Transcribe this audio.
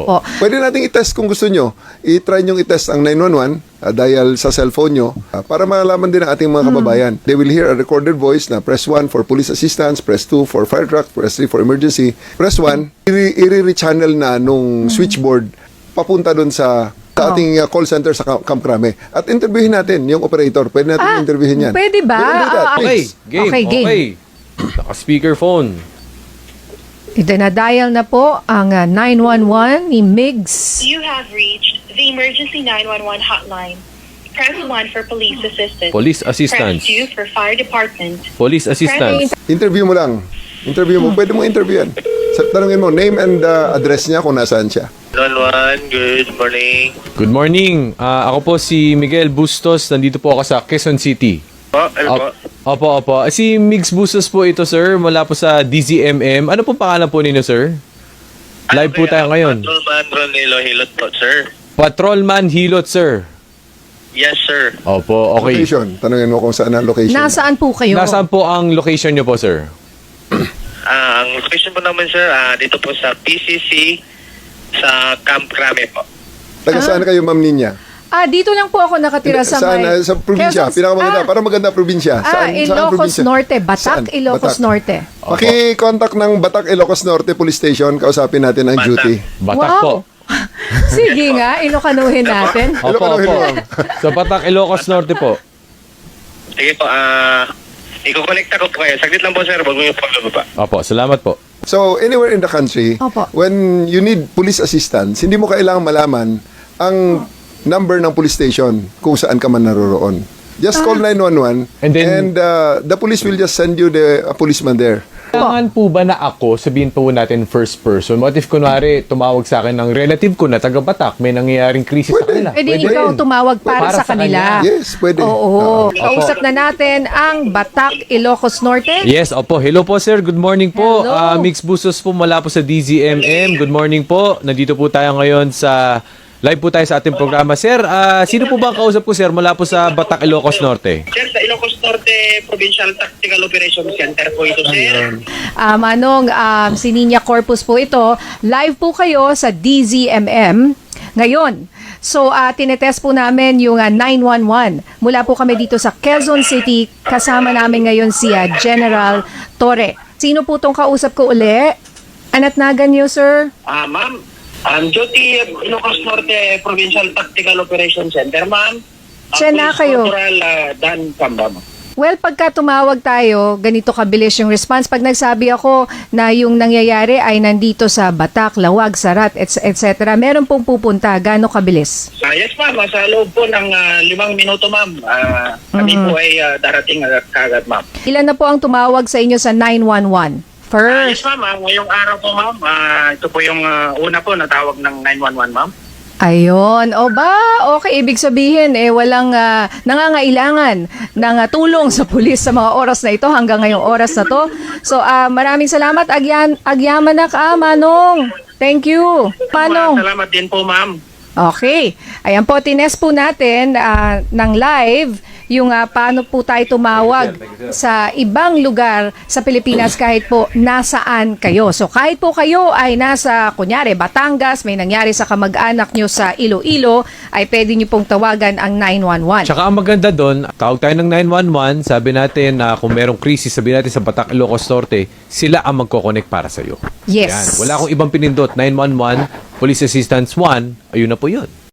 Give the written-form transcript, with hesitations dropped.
Opo. Pwede nating i-test kung gusto nyo. I-try nyo i-test ang 911 dial sa cellphone nyo para malaman din ang ating mga kababayan. They will hear a recorded voice na press 1 for police assistance, press 2 for fire truck, press 3 for emergency. Press 1, i-re-channel na nung switchboard papunta dun sa ating call center sa Camp Crame. At interviewin natin yung operator. Pwede natin interviewin yan. Pwede ba? We can do that, Okay, please. game. Okay, game. Okay. Naka-speakerphone. Itinadial na po ang 911 ni Migs. You have reached the emergency 911 hotline. Press 1 for police assistance. Police assistance. Press 2 for fire department. Police assistance. Interview mo lang. Interview mo. Pwede mo interview yan. Tanungin mo, name and address niya kung nasaan siya. 911, good morning. Good morning. Ako po si Miguel Bustos. Nandito po ako sa Quezon City. Ano po? Opo. Si Migs Bustos po ito, sir. Mula po sa DZMM. Ano po pangalan po ninyo, sir? Live po tayo ngayon. Patrolman Ronilo Hilot po, sir. Patrolman Hilot, sir. Yes, sir. Opo, okay. Location. Tanungin mo kung saan ang location. Nasaan po kayo? Nasaan po ang location nyo po, sir? Ang location po naman, sir, dito po sa PCC sa Camp Crame po. Taga saan kayo, Ma'am Ninya? Dito lang po ako nakatira sa Saan? may... Sa probinsya. Quezon- Pinakamaganda. Para maganda probinsya. Saan Ilocos probinsya? Norte. Batak, Saan? Ilocos Batak. Norte. Paki-contact ng Batak, Ilocos Norte Police Station. Kausapin natin ang Batak. duty. Batak po. Sige nga, ilokanuhin natin. Opo. Sa Batak, Ilocos Norte po. Sige po, iko-connect ako po kayo. Saglit lang po, sir. Bago yung paglababa. Opo, salamat po. So, anywhere in the country, Opo. when you need police assistance, hindi mo kailangang malaman ang number ng police station kung saan ka man naroroon. Just call 911 And then- the police will just send you a policeman there. Kailangan po ba na ako, sabihin po natin first person, what if kunwari tumawag sa akin ng relative ko na taga Batak, may nangyayaring krisis sa kanila? Pwede ikaw rin. tumawag para sa kanila. kanya. Yes, pwede. Oo. Kausap na natin ang Batak, Ilocos Norte. Yes, opo. Hello po, sir. Good morning po. Hello. Mix Bustos po mula po sa DZMM. Good morning po. Nandito po tayo ngayon sa live po tayo sa ating programa. Sir, sino po ba ang kausap ko, sir, mula po sa Batak, Ilocos Norte? Sir, sa Ilocos Norte Provincial Tactical Operations Center po ito, sir. Manong, si Ninya Corpus po ito. Live po kayo sa DZMM ngayon. So, tinetest po namin yung 911. Mula po kami dito sa Quezon City. Kasama namin ngayon si General Torre. Sino po tong kausap ko uli? Anatnagan niyo, sir? Ma'am, duty Ilocos Norte Provincial Tactical Operations Center, ma'am. Siya na kayo. Corporal Dan Camba, ma'am. Well, pagka tumawag tayo, ganito kabilis yung response. Pag nagsabi ako na yung nangyayari ay nandito sa Batak, Lawag, Sarat, etc., meron pong pupunta. Gaano kabilis? Yes, ma'am. Sa loob po ng 5 minuto, ma'am. Kami po ay darating kagad, ma'am. Ilan na po ang tumawag sa inyo sa 911? Yes, First. ma'am. Ngayong araw po, ma'am. Ito po yung una po na tawag ng 911, ma'am. Ayun. O ba? Okay, ibig sabihin, walang nangangailangan ng tulong sa pulis sa mga oras na ito hanggang ngayong oras na to. So, maraming salamat. Agyaman na ka, Manong. Thank you. Manong. Salamat din po, ma'am. Okay. Ayan po, tinest po natin ng live yung paano po tayo tumawag sa ibang lugar sa Pilipinas kahit po nasaan kayo. So kahit po kayo ay nasa, kunyari, Batangas, may nangyari sa kamag-anak nyo sa Iloilo, ay pwede nyo pong tawagan ang 911. Tsaka ang maganda doon, tawag tayo ng 911, sabi natin na kung merong krisis, sabi natin sa Batak, Ilocos Norte, sila ang magkoconnect para sa'yo. Yes. Yan. Wala akong ibang pinindot. 911, Police Assistance 1, ayun na po yun.